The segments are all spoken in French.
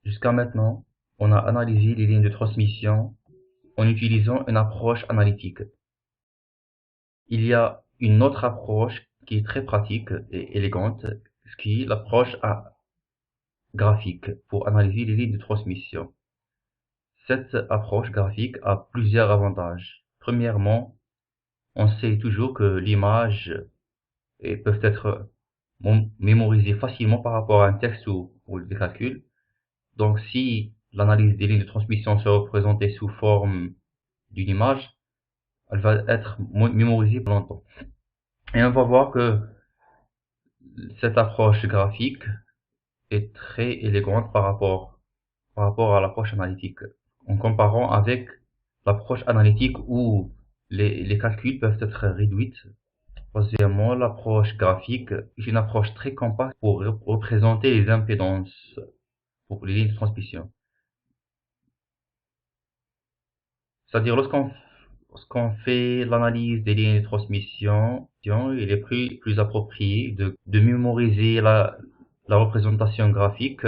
Jusqu'à maintenant, on a analysé les lignes de transmission en utilisant une approche analytique. Il y a une autre approche qui est très pratique et élégante, ce qui est l'approche graphique pour analyser les lignes de transmission. Cette approche graphique a plusieurs avantages. Premièrement, on sait toujours que l'image peut être mémorisée facilement par rapport à un texte ou des calculs. Donc, si l'analyse des lignes de transmission se représentait sous forme d'une image, elle va être mémorisée pour longtemps. Et on va voir que cette approche graphique est très élégante par rapport à l'approche analytique. En comparant avec l'approche analytique où les calculs peuvent être réduits. Troisièmement, l'approche graphique est une approche très compacte pour représenter les impédances pour les lignes de transmission. C'est-à-dire lorsqu'on fait l'analyse des lignes de transmission, il est plus approprié de mémoriser la représentation graphique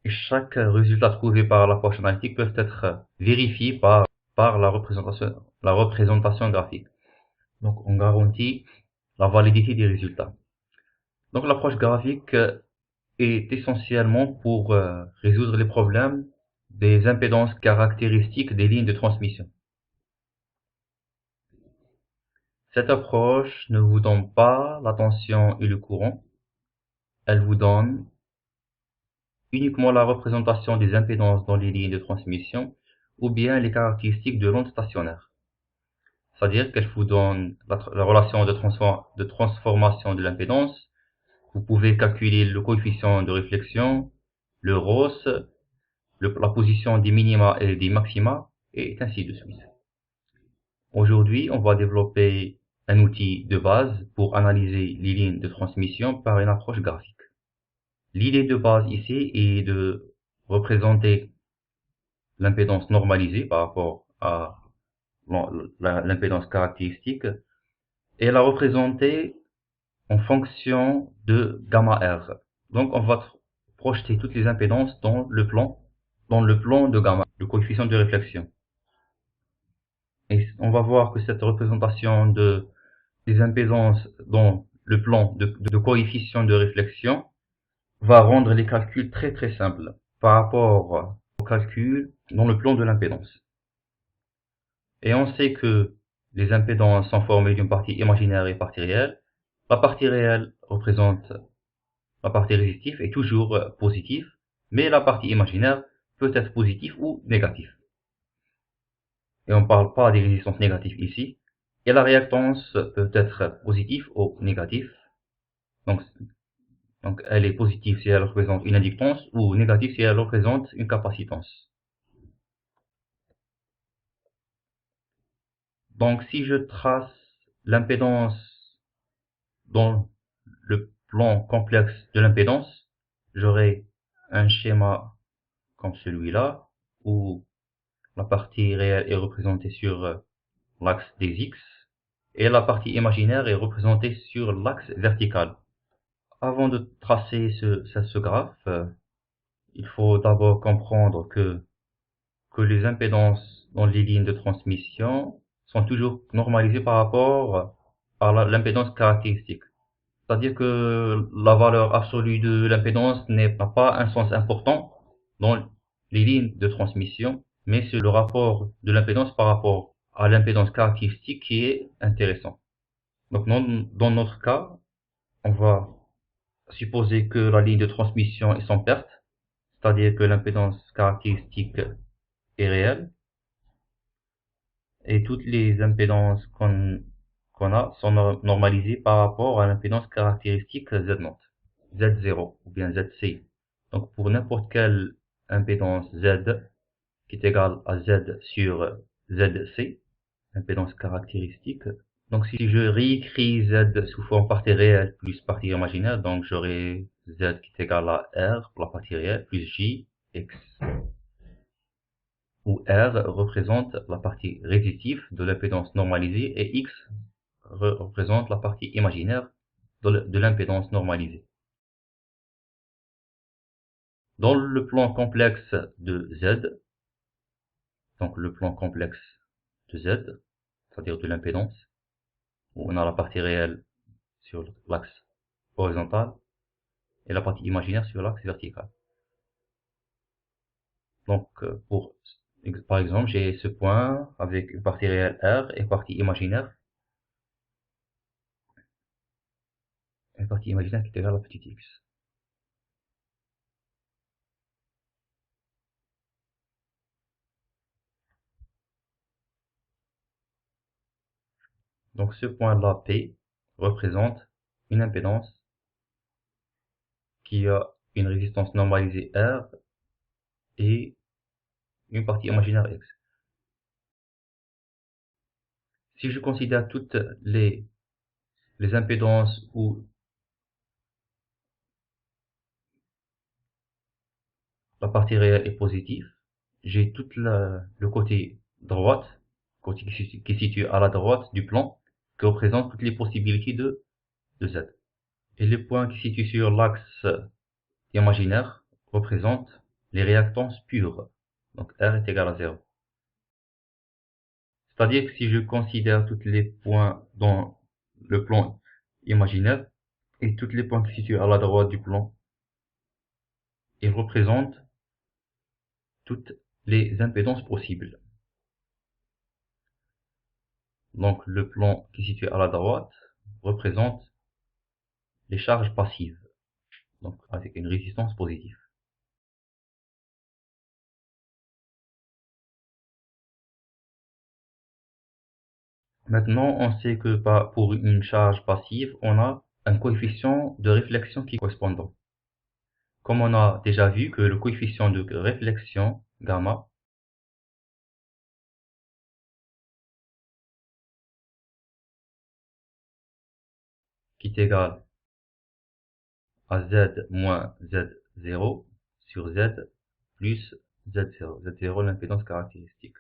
et chaque résultat trouvé par l'approche analytique peut être vérifié par la représentation graphique. Donc on garantit la validité des résultats. Donc l'approche graphique est essentiellement pour résoudre les problèmes des impédances caractéristiques des lignes de transmission. Cette approche ne vous donne pas la tension et le courant, elle vous donne uniquement la représentation des impédances dans les lignes de transmission ou bien les caractéristiques de l'onde stationnaire. C'est-à-dire qu'elle vous donne la relation de transformation de l'impédance. Vous pouvez calculer le coefficient de réflexion, le ROS, la position des minima et des maxima, et ainsi de suite. Aujourd'hui, on va développer un outil de base pour analyser les lignes de transmission par une approche graphique. L'idée de base ici est de représenter l'impédance normalisée par rapport à l'impédance caractéristique et la représenter en fonction de gamma R. Donc on va projeter toutes les impédances dans le plan de gamma, le coefficient de réflexion. Et on va voir que cette représentation des impédances dans le plan de coefficient de réflexion va rendre les calculs très très simples par rapport aux calculs dans le plan de l'impédance. Et on sait que les impédances sont formées d'une partie imaginaire et partie réelle. La partie réelle représente la partie résistive est toujours positive, mais la partie imaginaire peut être positive ou négative. Et on ne parle pas des résistances négatives ici. Et la réactance peut être positive ou négative. Donc elle est positive si elle représente une inductance ou négative si elle représente une capacitance. Donc si je trace l'impédance dans le plan complexe de l'impédance, j'aurai un schéma comme celui-là où la partie réelle est représentée sur l'axe des X et la partie imaginaire est représentée sur l'axe vertical. Avant de tracer ce graphe, il faut d'abord comprendre que les impédances dans les lignes de transmission sont toujours normalisées par rapport à l'impédance caractéristique. C'est-à-dire que la valeur absolue de l'impédance n'a pas un sens important dans les lignes de transmission, mais c'est le rapport de l'impédance par rapport à l'impédance caractéristique qui est intéressant. Donc dans notre cas, on va supposer que la ligne de transmission est sans perte, c'est-à-dire que l'impédance caractéristique est réelle, et toutes les impédances qu'on a sont normalisées par rapport à l'impédance caractéristique Z0, Z0 ou bien ZC. Donc pour n'importe quelle impédance Z qui est égale à Z sur ZC, impédance caractéristique. Donc si je réécris Z sous forme partie réelle plus partie imaginaire, donc j'aurai Z qui est égal à R pour la partie réelle plus J, X, où R représente la partie résistive de l'impédance normalisée et X représente la partie imaginaire de l'impédance normalisée. Dans le plan complexe de Z, donc le plan complexe de Z, c'est-à-dire de l'impédance, où on a la partie réelle sur l'axe horizontal et la partie imaginaire sur l'axe vertical. Donc, par exemple, j'ai ce point avec une partie réelle R et une partie imaginaire qui est égale à petit x. Donc ce point-là, P, représente une impédance qui a une résistance normalisée R et une partie imaginaire X. Si je considère toutes les impédances où la partie réelle est positive, j'ai tout le côté droite, côté qui est situé à la droite du plan, qui représente toutes les possibilités de Z. Et les points qui se situent sur l'axe imaginaire représentent les réactances pures. Donc R est égal à 0. C'est-à-dire que si je considère tous les points dans le plan imaginaire et tous les points qui se situent à la droite du plan, ils représentent toutes les impédances possibles. Donc le plan qui est situé à la droite représente les charges passives, donc avec une résistance positive. Maintenant, on sait que pour une charge passive, on a un coefficient de réflexion qui est correspondant. Comme on a déjà vu que le coefficient de réflexion, gamma, qui est égal à Z moins Z0 sur Z plus Z0. Z0, l'impédance caractéristique.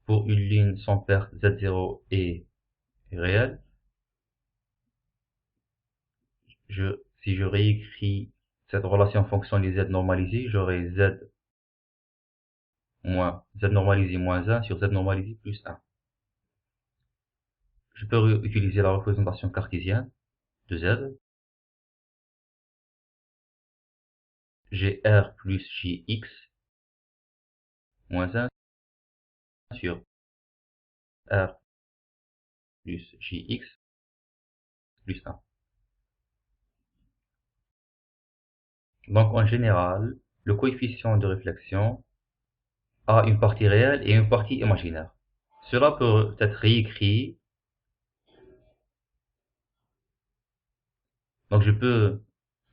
Pour une ligne sans perte, Z0 est réel. Si je réécris cette relation en fonction des Z normalisées, j'aurai Z normalisé moins 1 sur Z normalisé plus 1. Je peux utiliser la représentation cartésienne de Z. J'ai R plus JX moins 1 sur R plus JX plus 1. Donc en général, le coefficient de réflexion a une partie réelle et une partie imaginaire. Cela peut être réécrit. Donc je peux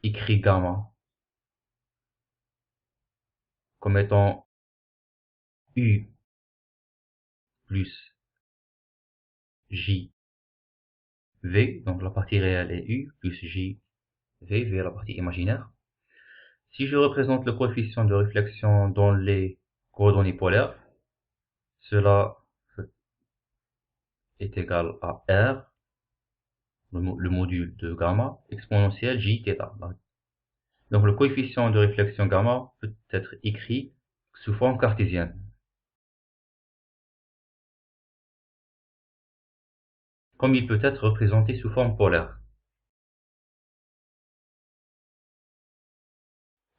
écrire gamma comme étant U plus J V, donc la partie réelle est U, plus J V, V est la partie imaginaire. Si je représente le coefficient de réflexion dans les coordonnées polaires, cela est égal à R, le module de gamma, exponentielle J θ. Donc le coefficient de réflexion gamma peut être écrit sous forme cartésienne. Comme il peut être représenté sous forme polaire.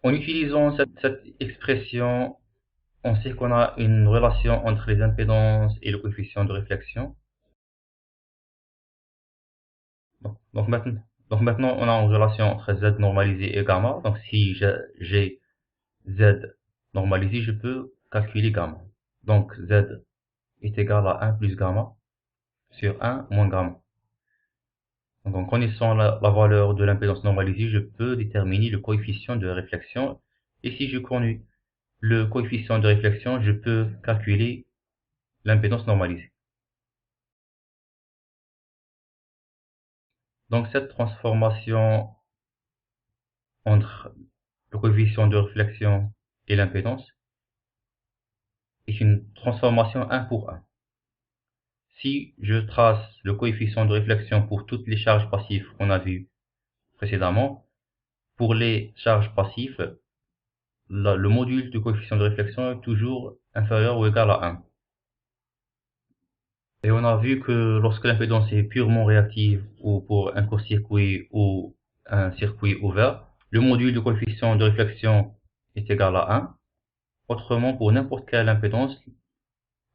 En utilisant cette expression, on sait qu'on a une relation entre les impédances et le coefficient de réflexion. Donc maintenant, on a une relation entre Z normalisé et gamma. Donc si j'ai Z normalisé, je peux calculer gamma. Donc Z est égal à 1 plus gamma sur 1 moins gamma. Donc en connaissant la valeur de l'impédance normalisée, je peux déterminer le coefficient de réflexion. Et si je connais le coefficient de réflexion, je peux calculer l'impédance normalisée. Donc cette transformation entre le coefficient de réflexion et l'impédance est une transformation 1 pour 1. Si je trace le coefficient de réflexion pour toutes les charges passives qu'on a vues précédemment, pour les charges passives, le module du coefficient de réflexion est toujours inférieur ou égal à 1. Et on a vu que lorsque l'impédance est purement réactive ou pour un court-circuit ou un circuit ouvert, le module du coefficient de réflexion est égal à 1. Autrement, pour n'importe quelle impédance,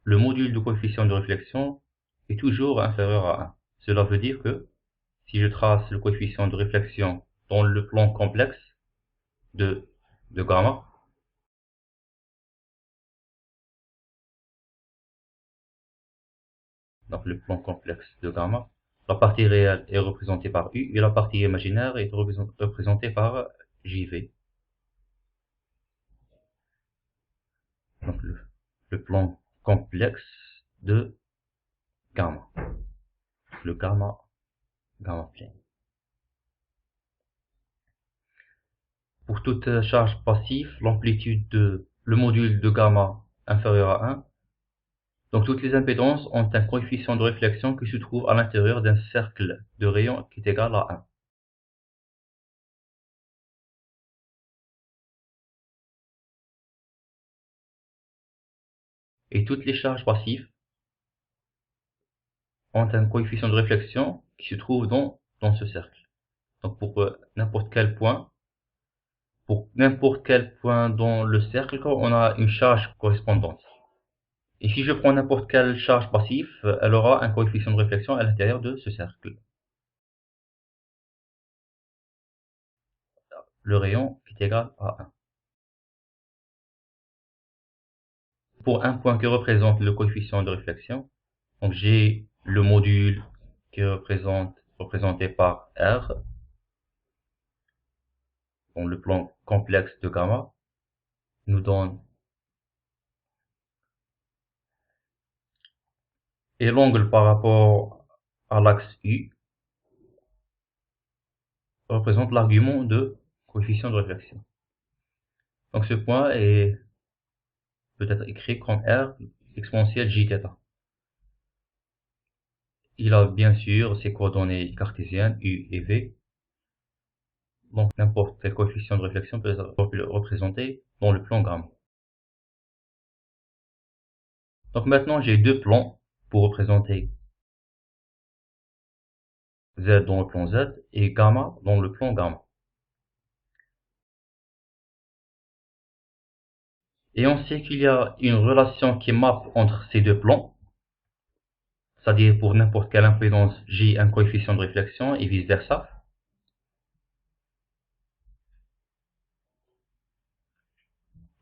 le module du coefficient de réflexion est toujours inférieur à 1. Cela veut dire que si je trace le coefficient de réflexion dans le plan complexe de gamma, donc le plan complexe de gamma, la partie réelle est représentée par U et la partie imaginaire est représentée par JV. Donc le plan complexe de gamma, le gamma plane. Pour toute charge passive, l'amplitude de le module de gamma inférieur à 1. Donc toutes les impédances ont un coefficient de réflexion qui se trouve à l'intérieur d'un cercle de rayon qui est égal à 1. Et toutes les charges passives ont un coefficient de réflexion qui se trouve dans ce cercle. Donc pour n'importe quel point dans le cercle, on a une charge correspondante. Et si je prends n'importe quelle charge passive, elle aura un coefficient de réflexion à l'intérieur de ce cercle. Le rayon est égal à 1. Pour un point qui représente le coefficient de réflexion, donc j'ai le module qui est représenté par R dans le plan complexe de gamma, nous donne, et l'angle par rapport à l'axe U représente l'argument de coefficient de réflexion. Donc ce point peut être écrit comme R exponentielle Jθ. Il a bien sûr ses coordonnées cartésiennes U et V. Donc n'importe quel coefficient de réflexion peut être représenté dans le plan gamma. Donc maintenant j'ai deux plans pour représenter Z dans le plan Z et gamma dans le plan gamma. Et on sait qu'il y a une relation qui mappe entre ces deux plans, c'est-à-dire pour n'importe quelle impédance, j'ai un coefficient de réflexion et vice versa.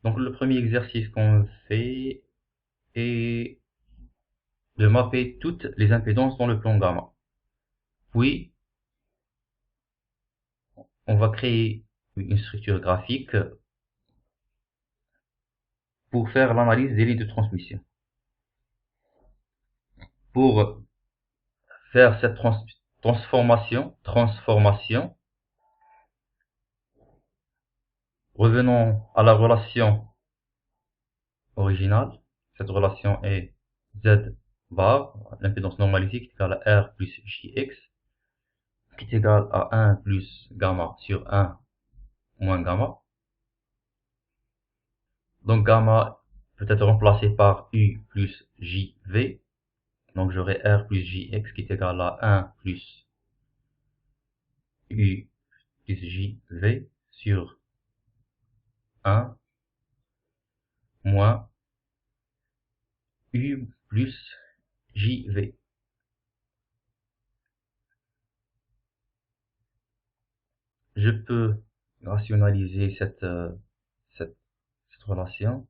Donc le premier exercice qu'on fait est de mapper toutes les impédances dans le plan gamma. Puis, on va créer une structure graphique pour faire l'analyse des lignes de transmission. Pour faire cette transformation, revenons à la relation originale. Cette relation est Z bar, l'impédance normalisée qui est égale à R plus JX, qui est égale à 1 plus gamma sur 1 moins gamma. Donc gamma peut être remplacé par U plus JV. Donc j'aurai R plus JX qui est égal à 1 plus U plus JV sur 1 moins U plus JV. Je peux rationaliser cette relation.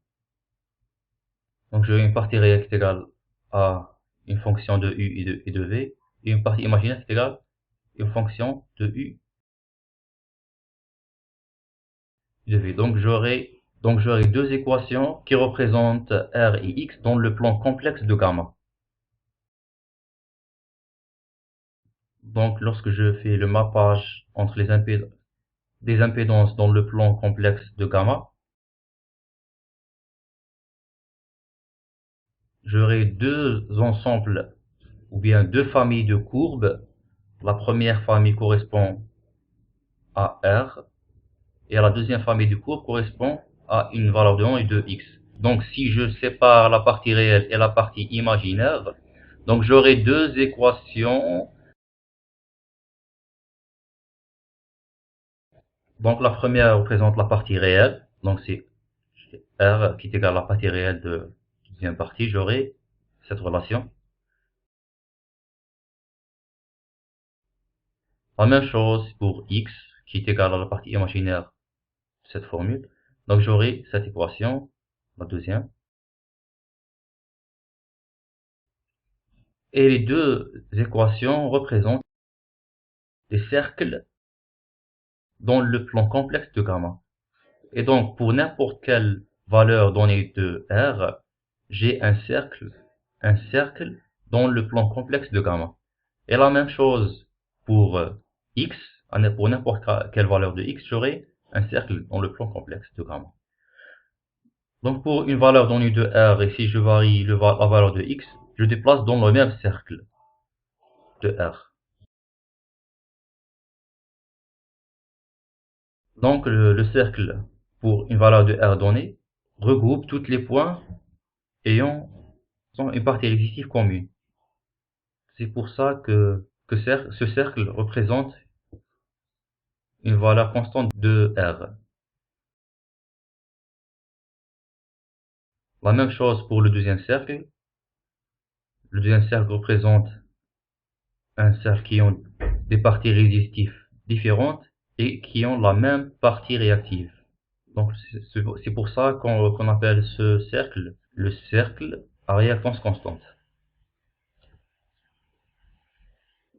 Donc j'ai une partie réelle qui est égale à une fonction de U et de V, et une partie imaginaire qui est égale à une fonction de U et de V. Donc j'aurai deux équations qui représentent R et X dans le plan complexe de gamma. Donc lorsque je fais le mappage entre des impédances dans le plan complexe de gamma, j'aurai deux ensembles ou bien deux familles de courbes. La première famille correspond à R Et la deuxième famille de courbe correspond à une valeur de 1 et de x. Donc si je sépare la partie réelle et la partie imaginaire, donc j'aurai deux équations. Donc la première représente la partie réelle, donc c'est R qui est égal à la partie réelle de la deuxième partie, j'aurai cette relation. La même chose pour x qui est égal à la partie imaginaire de cette formule. Donc j'aurai cette équation, la deuxième. Et les deux équations représentent des cercles dans le plan complexe de gamma. Et donc pour n'importe quelle valeur donnée de R, j'ai un cercle dans le plan complexe de gamma. Et la même chose pour x, pour n'importe quelle valeur de x, j'aurai un cercle dans le plan complexe de gamma. Donc pour une valeur donnée de R, et si je varie la valeur de x, je déplace dans le même cercle de R. Donc le cercle pour une valeur de R donnée regroupe tous les points ayant une partie résistive commune. C'est pour ça que ce cercle représente une valeur constante de R. La même chose pour le deuxième cercle. Le deuxième cercle représente un cercle qui ont des parties résistives différentes et qui ont la même partie réactive. Donc c'est pour ça qu'on appelle ce cercle le cercle à réactance constante.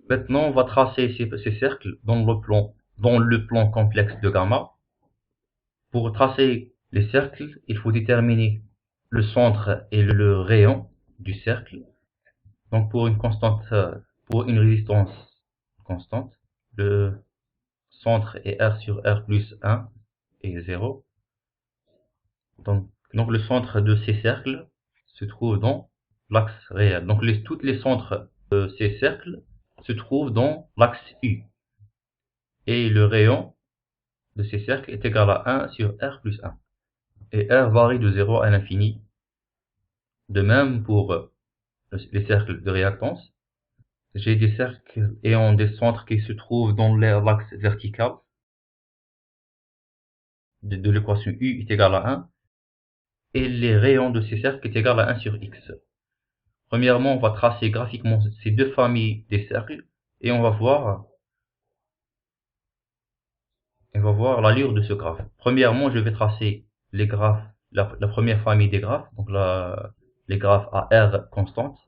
Maintenant, on va tracer ces cercles dans le plan complexe de gamma. Pour tracer les cercles, il faut déterminer le centre et le rayon du cercle. Donc pour une constante, pour une résistance constante, le centre est R sur R plus 1 et 0. Donc le centre de ces cercles se trouve dans l'axe réel. Donc tous les centres de ces cercles se trouvent dans l'axe U. Et le rayon de ces cercles est égal à 1 sur R plus 1. Et R varie de 0 à l'infini. De même pour les cercles de réactance. J'ai des cercles ayant des centres qui se trouvent dans l'axe vertical de l'équation U est égal à 1. Et les rayons de ces cercles est égal à 1 sur X. Premièrement, on va tracer graphiquement ces deux familles des cercles et on va voir l'allure de ce graphe. Premièrement, je vais tracer les graphes, la première famille des graphes, donc les graphes à R constante.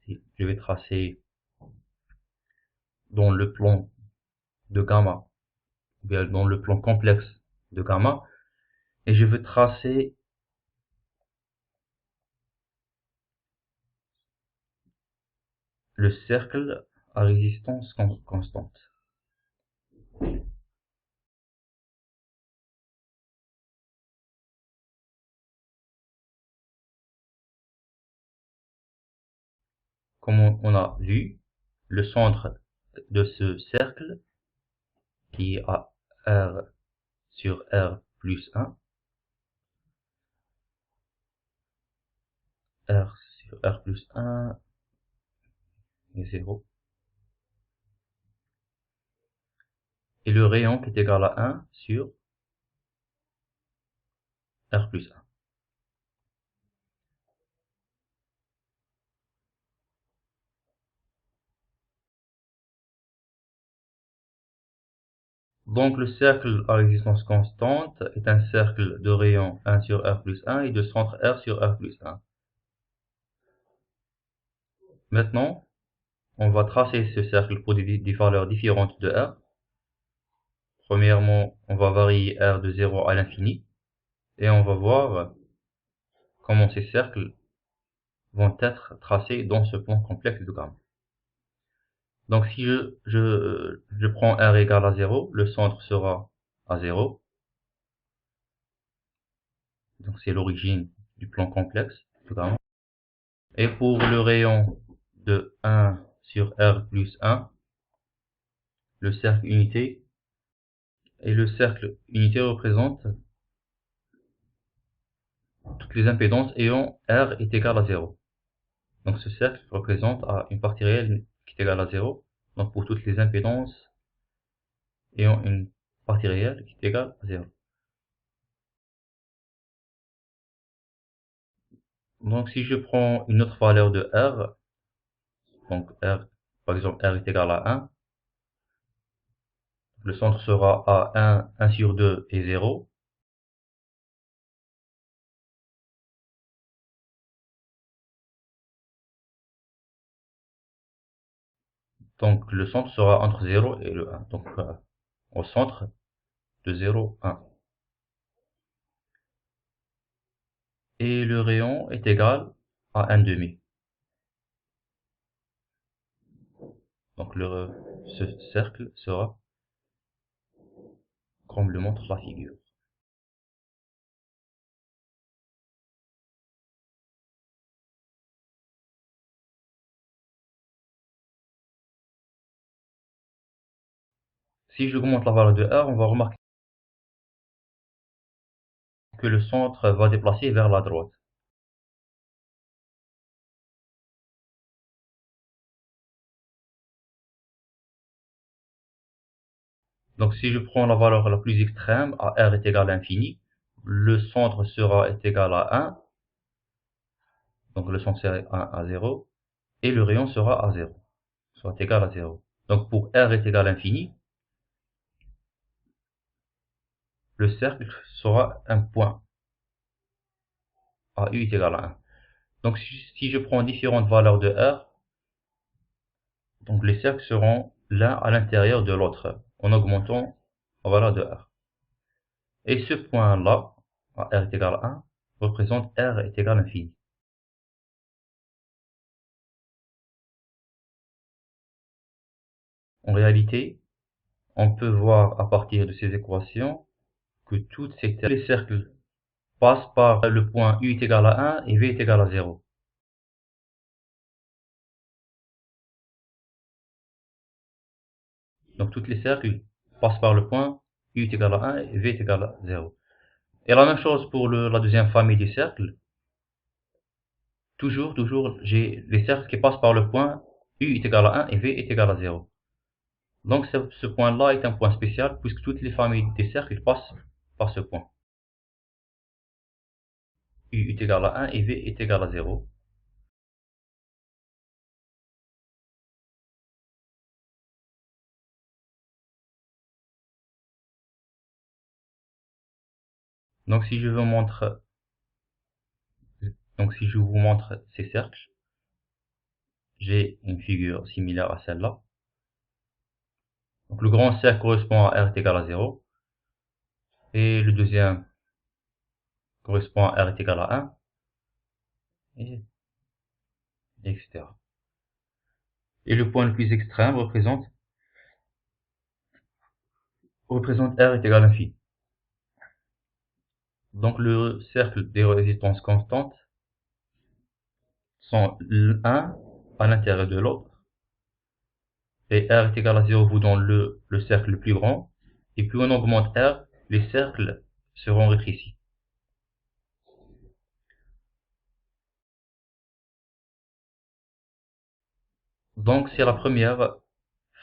Je vais tracer dans le plan de gamma, ou bien dans le plan complexe de gamma, et je vais tracer le cercle à résistance constante. Comme on a vu, le centre de ce cercle qui est à R sur R plus 1, R sur R plus 1 et 0, et le rayon qui est égal à 1 sur R plus 1. Donc le cercle à résistance constante est un cercle de rayon 1 sur R plus 1 et de centre R sur R plus 1. Maintenant, on va tracer ce cercle pour des valeurs différentes de R. Premièrement, on va varier R de 0 à l'infini et on va voir comment ces cercles vont être tracés dans ce plan complexe de gamma. Donc si je prends R égale à 0, le centre sera à 0. Donc c'est l'origine du plan complexe de gamma. Et pour le rayon de 1 sur R plus 1, le cercle unité Et le cercle unité représente toutes les impédances ayant R est égal à 0. Donc ce cercle représente une partie réelle qui est égale à 0. Donc pour toutes les impédances ayant une partie réelle qui est égale à 0. Donc si je prends une autre valeur de R, donc R, par exemple R est égal à 1, le centre sera à 1, 1 sur 2 et 0. Donc le centre sera entre 0 et le 1. Donc au centre de 0, 1. Et le rayon est égal à 1 demi. Donc ce cercle sera comme le montre la figure. Si j'augmente la valeur de R, on va remarquer que le centre va déplacer vers la droite. Donc si je prends la valeur la plus extrême, à R est égal à l'infini, le centre est égal à 1, donc le centre est à 0, et le rayon sera à 0, soit égal à 0. Donc pour R est égal à l'infini, le cercle sera un point, à U est égal à 1. Donc si je prends différentes valeurs de R, donc les cercles seront l'un à l'intérieur de l'autre, en augmentant la valeur de R. Et ce point-là, R est égal à 1, représente R est égal à l'infini. En réalité, on peut voir à partir de ces équations que tous les cercles passent par le point U est égal à 1 et V est égal à 0. Donc tous les cercles passent par le point U est égal à 1 et V est égal à 0. Et la même chose pour la deuxième famille des cercles. Toujours, j'ai les cercles qui passent par le point U est égal à 1 et V est égal à 0. Donc ce point-là est un point spécial puisque toutes les familles des cercles passent par ce point. U est égal à 1 et V est égal à 0. Donc si je vous montre ces cercles, j'ai une figure similaire à celle-là. Donc le grand cercle correspond à R est égal à 0. Et le deuxième correspond à R est égal à 1. Et etc. Et le point le plus extrême représente R est égal à l'infini. Donc le cercle des résistances constantes sont l'un à l'intérieur de l'autre. Et R est égal à 0 vous donne le cercle le plus grand. Et plus on augmente R, les cercles seront rétrécis. Donc c'est la première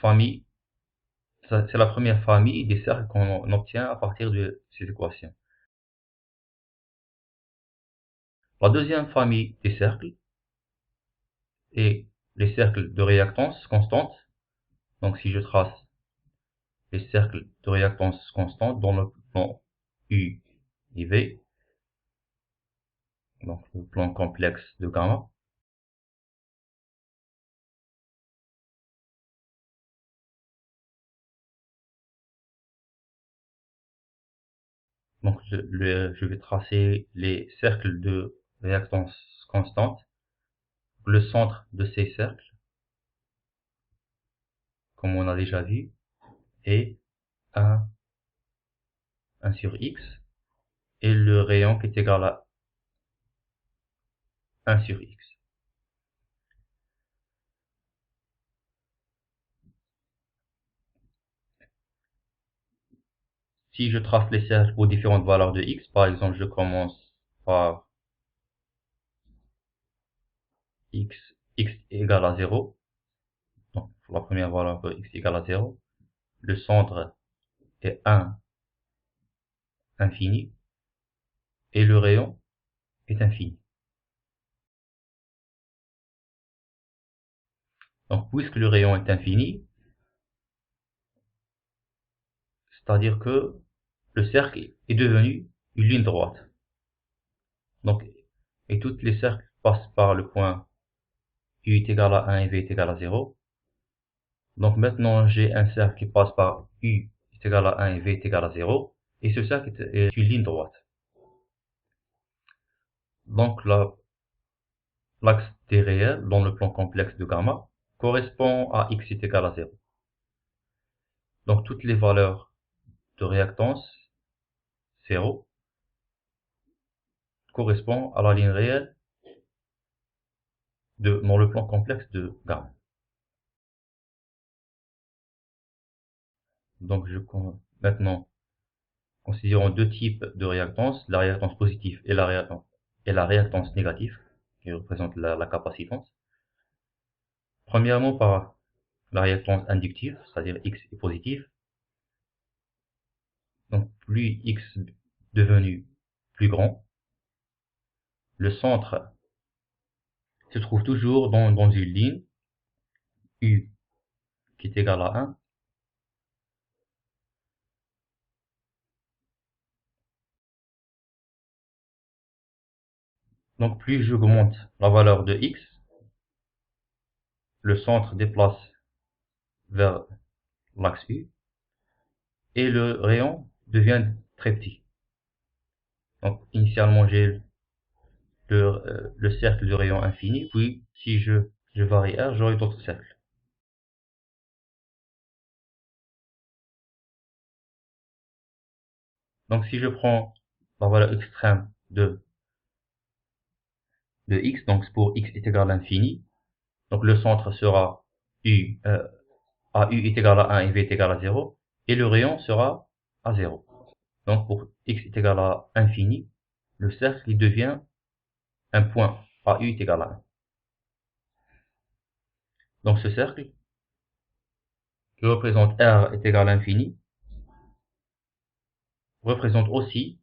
famille des cercles qu'on obtient à partir de ces équations. La deuxième famille des cercles est les cercles de réactance constante. Donc si je trace les cercles de réactance constante dans le plan U et V, donc le plan complexe de gamma, donc je vais tracer les cercles de réactance constante. Le centre de ces cercles, comme on a déjà vu, est 1 sur X, et le rayon qui est égal à 1 sur X. si je trace les cercles pour différentes valeurs de x, par exemple, je commence par x égale à 0. Donc, la première valeur pour x égale à 0. Le centre est 1, infini. Et le rayon est infini. Donc, puisque le rayon est infini, c'est-à-dire que le cercle est devenu une ligne droite. Donc, et tous les cercles passent par le point u est égal à 1 et v est égal à 0. Donc maintenant, j'ai un cercle qui passe par u est égal à 1 et v est égal à 0. Et ce cercle est une ligne droite. Donc l'axe des réels dans le plan complexe de gamma correspond à x est égal à 0. Donc toutes les valeurs de réactance 0 correspondent à la ligne réelle dans le plan complexe de gamma. Donc maintenant, considérons deux types de réactance, la réactance positive et la réactance négative, qui représente la capacitance. Premièrement, par la réactance inductive, c'est-à-dire x est positif. Donc plus x devenu plus grand, le centre se trouve toujours dans une ligne u qui est égale à 1. Donc plus j'augmente la valeur de x, le centre déplace vers l'axe u et le rayon devient très petit. Donc initialement j'ai le cercle de rayon infini, puis si je varie r, j'aurai d'autres cercles. Donc si je prends la valeur extrême de x, donc pour x est égal à l'infini, donc le centre sera u, à u est égal à 1 et v est égal à 0, et le rayon sera à 0. Donc pour x est égal à infini, le cercle il devient un point à u est égal à 1. Donc ce cercle qui représente r est égal à l'infini représente aussi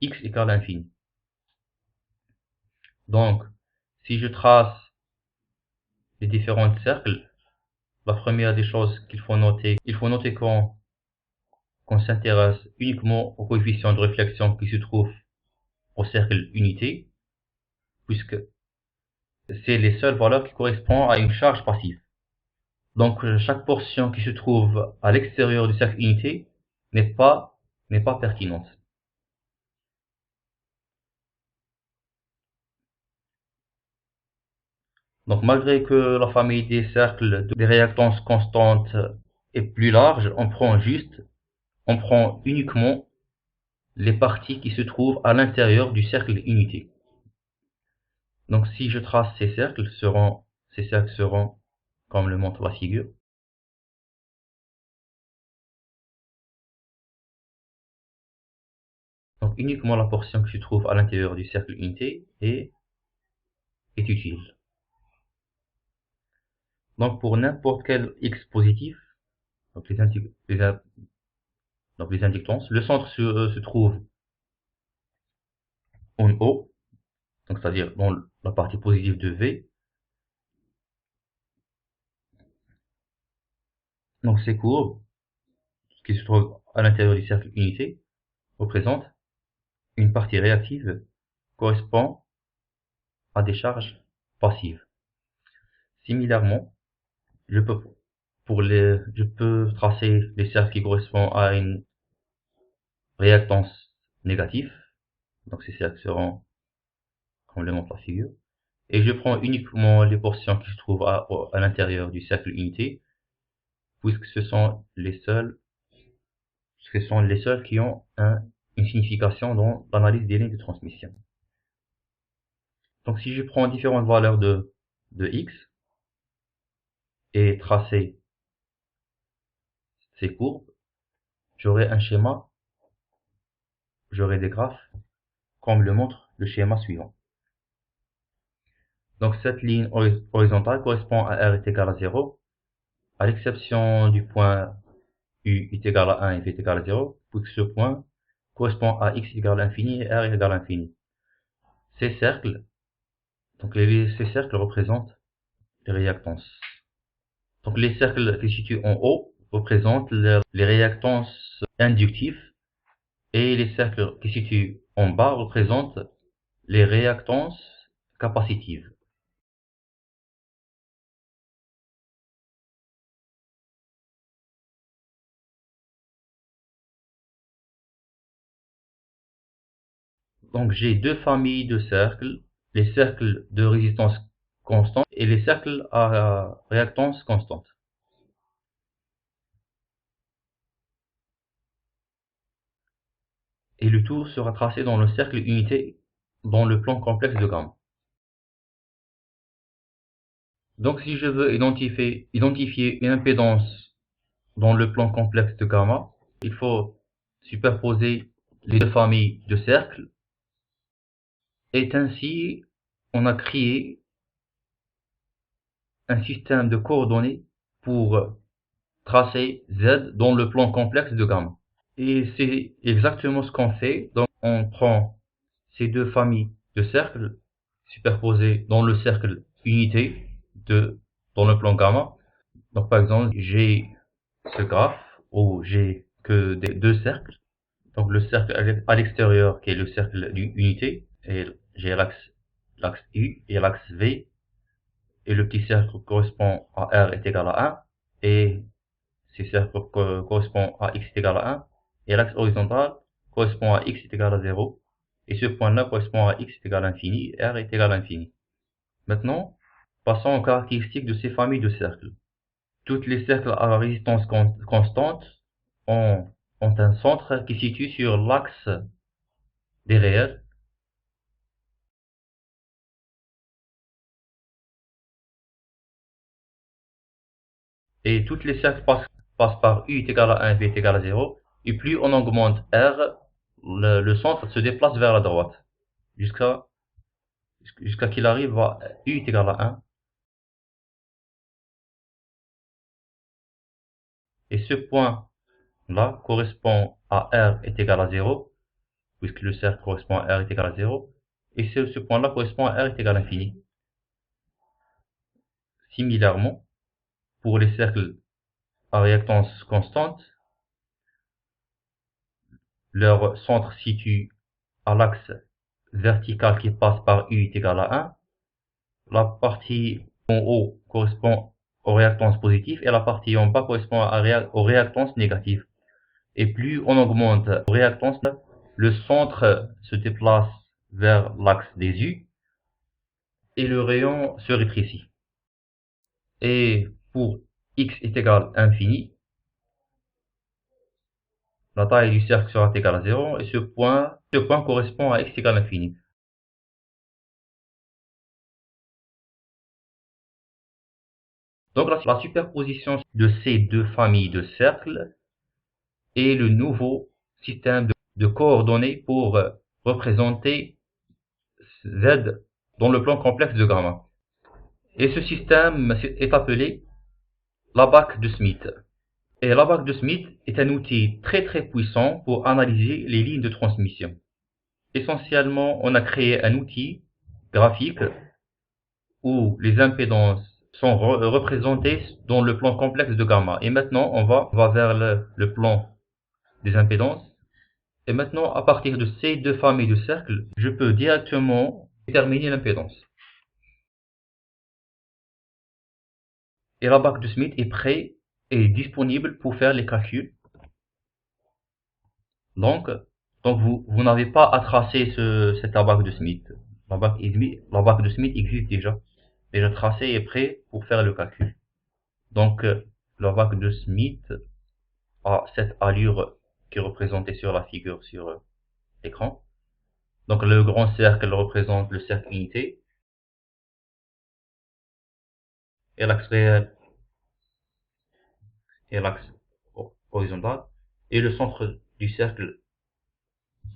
x égale à l'infini. Donc si je trace les différents cercles, la première des choses qu'il faut noter, qu'on s'intéresse uniquement aux coefficients de réflexion qui se trouvent au cercle unité, puisque c'est les seules valeurs qui correspondent à une charge passive. Donc chaque portion qui se trouve à l'extérieur du cercle unité n'est pas pertinente. Donc malgré que la famille des cercles des réactances constantes est plus large, on prend uniquement les parties qui se trouvent à l'intérieur du cercle unité. Donc si je trace ces cercles seront comme le montre la figure. Donc uniquement la portion qui se trouve à l'intérieur du cercle unité est utile. Donc pour n'importe quel x positif, donc les inductances, le centre se trouve en haut, donc c'est-à-dire dans la partie positive de V. Donc ces courbes qui se trouvent à l'intérieur du cercle unité représentent une partie réactive correspond à des charges passives. Similairement, je peux tracer les cercles qui correspondent à une réactance négative. Donc ces cercles seront comme le montre la figure. Et je prends uniquement les portions qui se trouvent à l'intérieur du cercle unité, puisque ce sont les seuls qui ont une signification dans l'analyse des lignes de transmission. Donc si je prends différentes valeurs de x et tracer ces courbes, j'aurai un schéma j'aurai des graphes comme le montre le schéma suivant. Donc cette ligne horizontale correspond à R est égal à 0, à l'exception du point U est égal à 1 et V est égal à 0, puisque ce point correspond à X égale à l'infini et R est égal à l'infini. Ces cercles, ces cercles représentent les réactances. Donc les cercles qui se situent en haut représentent les réactances inductives et les cercles qui se situent en bas représentent les réactances capacitives. Donc j'ai deux familles de cercles, les cercles de résistance constante et les cercles à réactance constante. Et le tout sera tracé dans le cercle unité dans le plan complexe de gamma. Donc si je veux identifier une impédance dans le plan complexe de gamma, il faut superposer les deux familles de cercles. Et ainsi, on a créé un système de coordonnées pour tracer Z dans le plan complexe de gamma. Et c'est exactement ce qu'on fait. Donc on prend ces deux familles de cercles superposées dans le cercle unité dans le plan gamma. Donc par exemple, j'ai ce graphe où j'ai que deux cercles. Donc le cercle à l'extérieur qui est le cercle d'unité, et j'ai l'axe U et l'axe V, et le petit cercle correspond à R est égal à 1, et ces cercles correspondent à X est égal à 1, et l'axe horizontal correspond à X est égal à 0, et ce point-là correspond à X est égal à l'infini, R est égal à l'infini. Maintenant, passons aux caractéristiques de ces familles de cercles. Toutes les cercles à résistance constante ont un centre qui se situe sur l'axe des réels. Et toutes les cercles passent par U est égal à 1, V est égal à 0. Et plus on augmente R, le centre se déplace vers la droite. Jusqu'à qu'il arrive à U est égal à 1. Et ce point-là correspond à R est égal à 0, puisque le cercle correspond à R est égal à 0. Et ce point-là correspond à R est égal à l'infini. Similairement, pour les cercles à réactance constante, leur centre se situe à l'axe vertical qui passe par U est égal à 1. La partie en haut correspond aux réactances positives et la partie en bas correspond aux réactances négatives. Et plus on augmente aux réactances, le centre se déplace vers l'axe des U et le rayon se rétrécit. Et pour X est égal à infini, la taille du cercle sera égale à 0 et ce point correspond à X égale à infini. Donc la superposition de ces deux familles de cercles est le nouveau système de coordonnées pour représenter Z dans le plan complexe de gamma. Et ce système est appelé l'ABAC de Smith. Et l'ABAC de Smith est un outil très très puissant pour analyser les lignes de transmission. Essentiellement, on a créé un outil graphique où les impédances sont représentées dans le plan complexe de gamma. Et maintenant, on va vers le plan des impédances. Et maintenant, à partir de ces deux familles de cercles, je peux directement déterminer l'impédance. Et la bac de Smith est prêt et disponible pour faire les calculs. Donc, vous n'avez pas à tracer cet abac de Smith. La bac de Smith existe déjà tracé et prêt pour faire le calcul. Donc, la bac de Smith a cette allure qui est représentée sur la figure sur l'écran. Donc, le grand cercle représente le cercle unité et l'axe réel et l'axe horizontal. Et le centre du cercle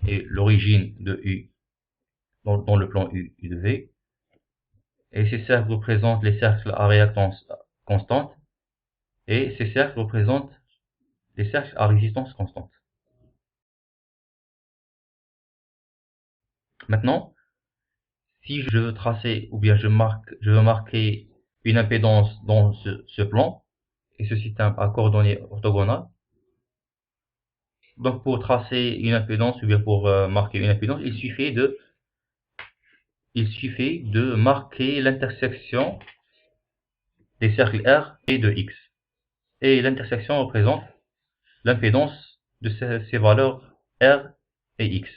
et l'origine de U dans le plan U de V. Et ces cercles représentent les cercles à réactance constante, et ces cercles représentent les cercles à résistance constante. Maintenant, si je veux tracer ou bien je veux marquer une impédance dans ce plan, et ce système à coordonnées orthogonales, donc pour tracer une impédance ou bien pour marquer une impédance, il suffit de marquer l'intersection des cercles R et de X. Et l'intersection représente l'impédance de ces valeurs R et X.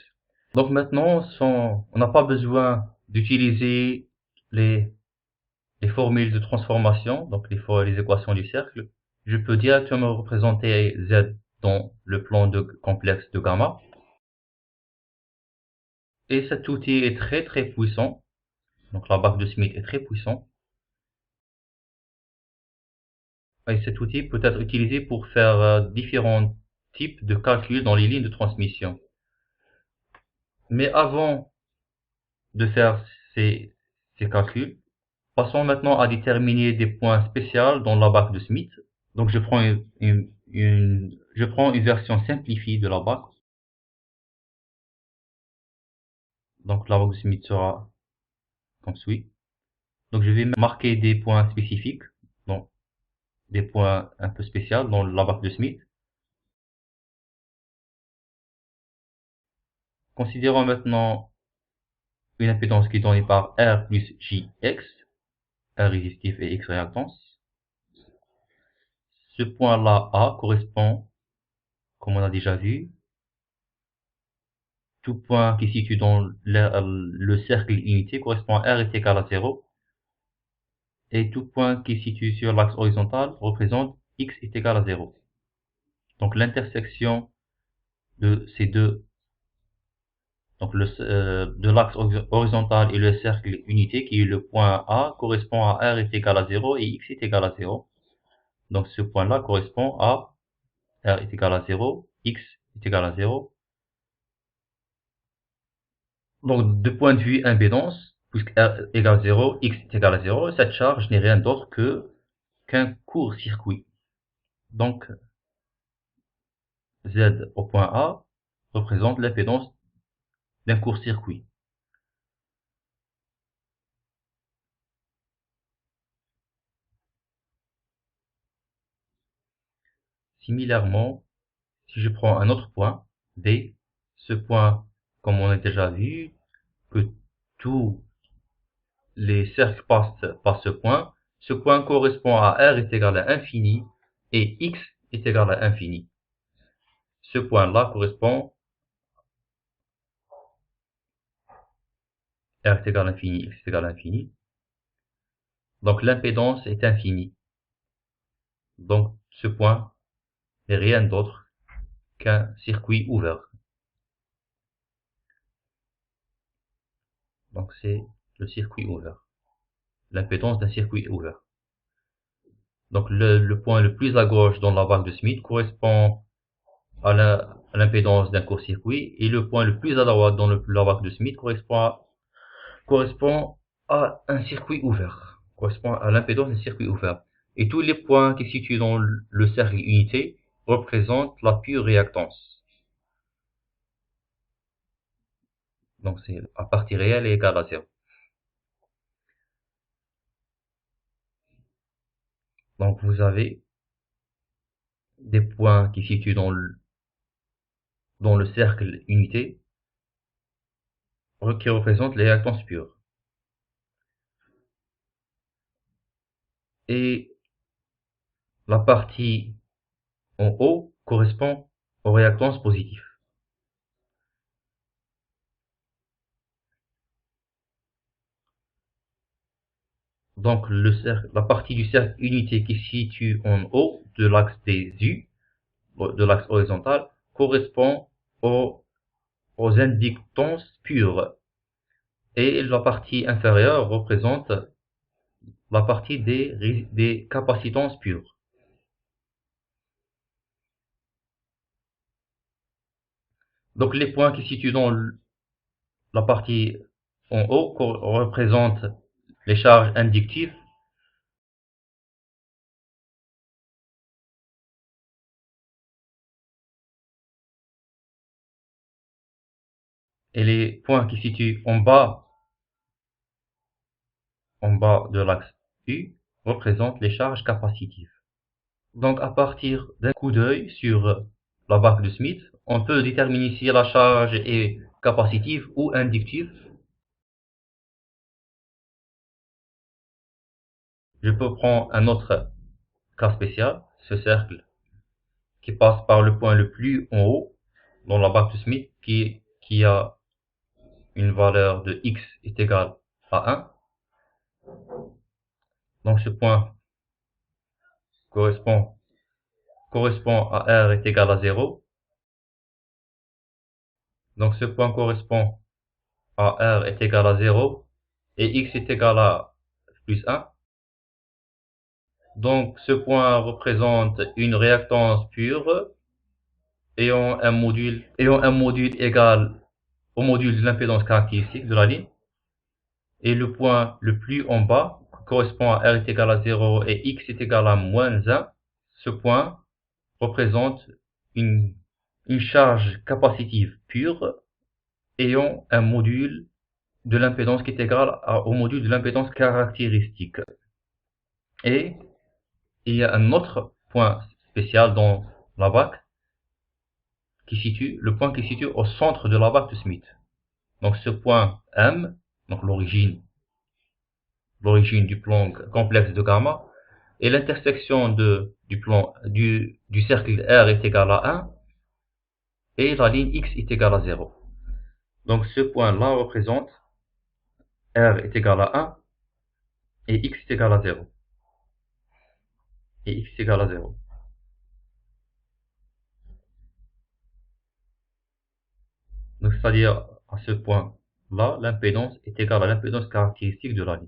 Donc maintenant, on n'a pas besoin d'utiliser les formules de transformation, donc les équations du cercle. Je peux directement représenter Z dans le plan de complexe de gamma. Et cet outil est très très puissant. Donc la bague de Smith est très puissant. Et cet outil peut être utilisé pour faire différents types de calculs dans les lignes de transmission. Mais avant de faire ces calculs, passons maintenant à déterminer des points spéciaux dans la bague de Smith. Donc je prends une version simplifiée de la bague. Donc la bague de Smith sera comme suit. Donc je vais marquer des points spécifiques, donc des points un peu spéciaux dans la bague de Smith. Considérons maintenant une impédance qui est donnée par R plus JX, R résistif et X réactance. Ce point-là, A, correspond, comme on a déjà vu, tout point qui se situe dans le cercle unité correspond à R est égal à 0. Et tout point qui se situe sur l'axe horizontal représente X est égal à 0. Donc l'intersection de ces deux, donc de l'axe horizontal et le cercle unité qui est le point A correspond à R est égal à 0 et X est égal à 0. Donc ce point-là correspond à R est égal à 0, X est égal à 0. Donc de point de vue impédance, puisque R égale 0, X est égal à 0, cette charge n'est rien d'autre qu'un court-circuit. Donc Z au point A représente l'impédance d'un court-circuit. Similairement, si je prends un autre point, D, ce point, comme on a déjà vu, que tous les cercles passent par ce point correspond à R est égal à infini et X est égal à infini. Ce point-là correspond R est égal à infini, X est égal à infini. Donc l'impédance est infinie. Donc ce point n'est rien d'autre qu'un circuit ouvert. Donc c'est le circuit ouvert. L'impédance d'un circuit ouvert. Donc le point le plus à gauche dans la bague de Smith correspond à l'impédance d'un court-circuit et le point le plus à droite dans la bague de Smith correspond à un circuit ouvert, correspond à l'impédance d'un circuit ouvert. Et tous les points qui se situent dans le cercle unité représentent la pure réactance. Donc c'est la partie réelle est égale à 0. Donc vous avez des points qui se situent dans le cercle unité qui représentent les réactances pures. Et la partie en haut correspond aux réactances positives. Donc la partie du cercle unité qui se situe en haut de l'axe des U, de l'axe horizontal, correspond aux inductances pures. Et la partie inférieure représente la partie des capacitances pures. Donc les points qui se situent dans la partie en haut représentent les charges inductives. Et les points qui se situent en bas de l'axe U représentent les charges capacitives. Donc à partir d'un coup d'œil sur la bague de Smith, on peut déterminer si la charge est capacitive ou inductive. Je peux prendre un autre cas spécial, ce cercle qui passe par le point le plus en haut dans la bague de Smith qui a une valeur de x est égale à 1. Donc ce point correspond à r est égal à 0. Donc ce point correspond à r est égal à 0 et x est égal à plus 1. Donc ce point représente une réactance pure ayant un module égal au module de l'impédance caractéristique de la ligne. Et le point le plus en bas correspond à r est égal à 0 et x est égal à moins 1. Ce point représente une charge capacitive pure ayant un module de l'impédance qui est égal au module de l'impédance caractéristique. Et il y a un autre point spécial dans la bague le point qui se situe au centre de la bague de Smith. Donc ce point M, donc l'origine du plan complexe de gamma, et l'intersection du cercle R est égal à 1 et la ligne X est égale à 0. Donc ce point-là représente R est égal à 1 et X est égal à 0. Et X est égal à 0. Donc c'est-à-dire à ce point-là, l'impédance est égale à l'impédance caractéristique de la ligne.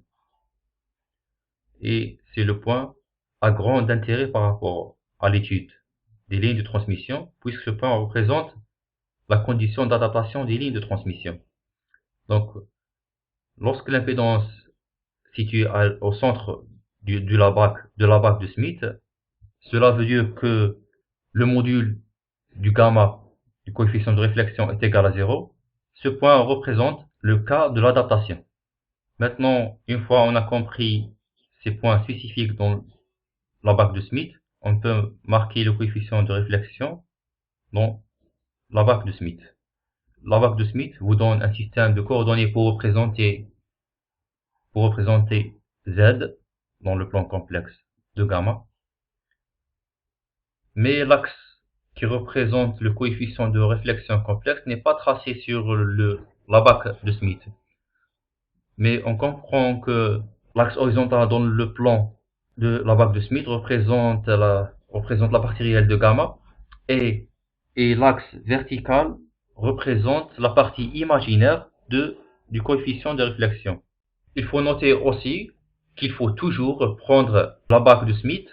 Et c'est le point à grand intérêt par rapport à l'étude des lignes de transmission, puisque ce point représente la condition d'adaptation des lignes de transmission. Donc, lorsque l'impédance située au centre de la bague de Smith, cela veut dire que le module du gamma du coefficient de réflexion est égal à 0. Ce point représente le cas de l'adaptation. Maintenant, une fois on a compris ces points spécifiques dans la bague de Smith, on peut marquer le coefficient de réflexion dans la bague de Smith. La bague de Smith vous donne un système de coordonnées pour représenter Z dans le plan complexe de gamma. Mais l'axe qui représente le coefficient de réflexion complexe n'est pas tracé sur la bague de Smith. Mais on comprend que l'axe horizontal dans le plan de la bague de Smith représente la partie réelle de gamma et l'axe vertical représente la partie imaginaire du coefficient de réflexion. Il faut noter aussi qu'il faut toujours prendre la bague de Smith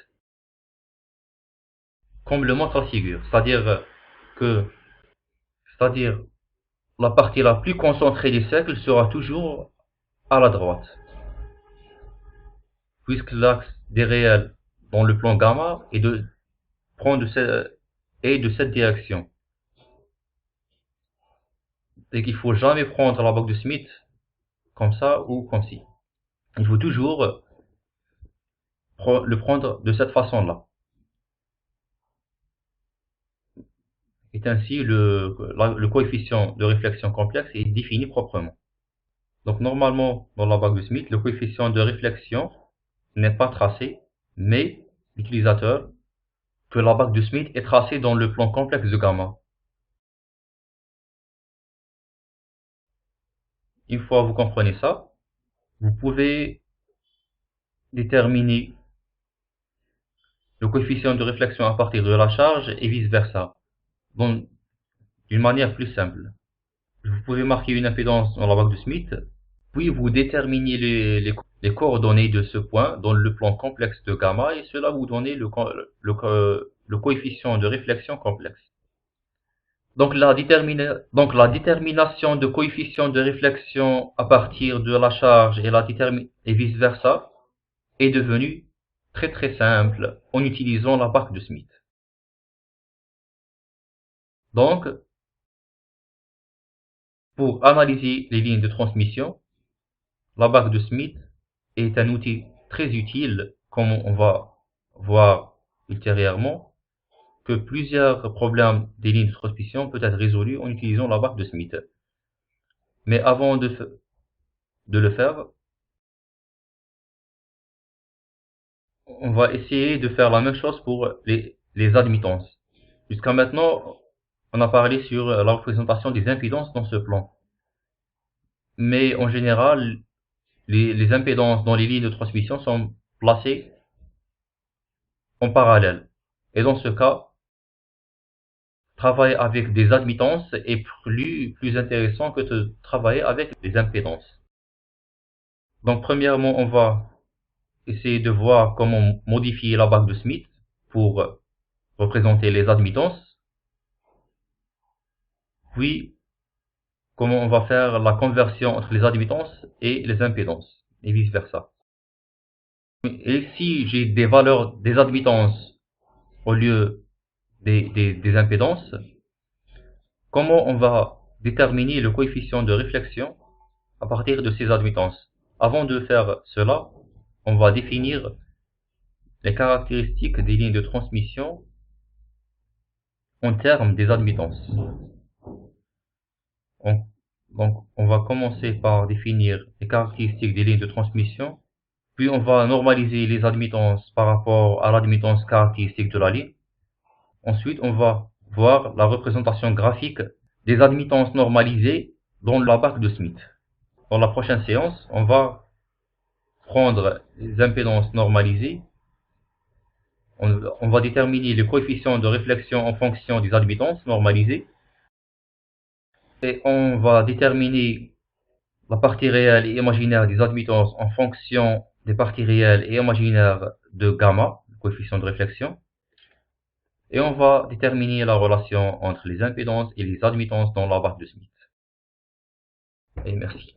comme le montre la figure, c'est-à-dire la partie la plus concentrée des cercles sera toujours à la droite, puisque l'axe des réels dans le plan gamma est de cette direction. Et qu'il ne faut jamais prendre la bague de Smith comme ça ou comme ci. Il faut toujours le prendre de cette façon-là. Et ainsi, le coefficient de réflexion complexe est défini proprement. Donc normalement, dans la bague de Smith, le coefficient de réflexion n'est pas tracé, mais l'utilisateur que la bague de Smith est tracée dans le plan complexe de gamma. Une fois que vous comprenez ça, vous pouvez déterminer le coefficient de réflexion à partir de la charge et vice-versa, d'une manière plus simple. Vous pouvez marquer une impédance dans la bague de Smith, puis vous déterminez les coordonnées de ce point dans le plan complexe de gamma et cela vous donne le coefficient de réflexion complexe. Donc la détermination de coefficients de réflexion à partir de la charge et vice-versa est devenue très très simple en utilisant la barque de Smith. Donc, pour analyser les lignes de transmission, la barque de Smith est un outil très utile, comme on va voir ultérieurement, que plusieurs problèmes des lignes de transmission peuvent être résolus en utilisant la barque de Smith. Mais avant de le faire, on va essayer de faire la même chose pour les admittances. Jusqu'à maintenant, on a parlé sur la représentation des impédances dans ce plan. Mais en général, les impédances dans les lignes de transmission sont placées en parallèle. Et dans ce cas, travailler avec des admittances est plus intéressant que de travailler avec des impédances. Donc premièrement, on va essayer de voir comment modifier la barque de Smith pour représenter les admittances. Puis, comment on va faire la conversion entre les admittances et les impédances, et vice-versa. Et si j'ai des valeurs des admittances au lieu des impédances, comment on va déterminer le coefficient de réflexion à partir de ces admittances? Avant de faire cela, on va définir les caractéristiques des lignes de transmission en termes des admittances. Donc, on va commencer par définir les caractéristiques des lignes de transmission, puis on va normaliser les admittances par rapport à l'admittance caractéristique de la ligne. Ensuite, on va voir la représentation graphique des admittances normalisées dans la barque de Smith. Dans la prochaine séance, on va prendre les impédances normalisées, on va déterminer les coefficients de réflexion en fonction des admittances normalisées, et on va déterminer la partie réelle et imaginaire des admittances en fonction des parties réelles et imaginaires de gamma, le coefficient de réflexion, et on va déterminer la relation entre les impédances et les admittances dans la barque de Smith. Et merci.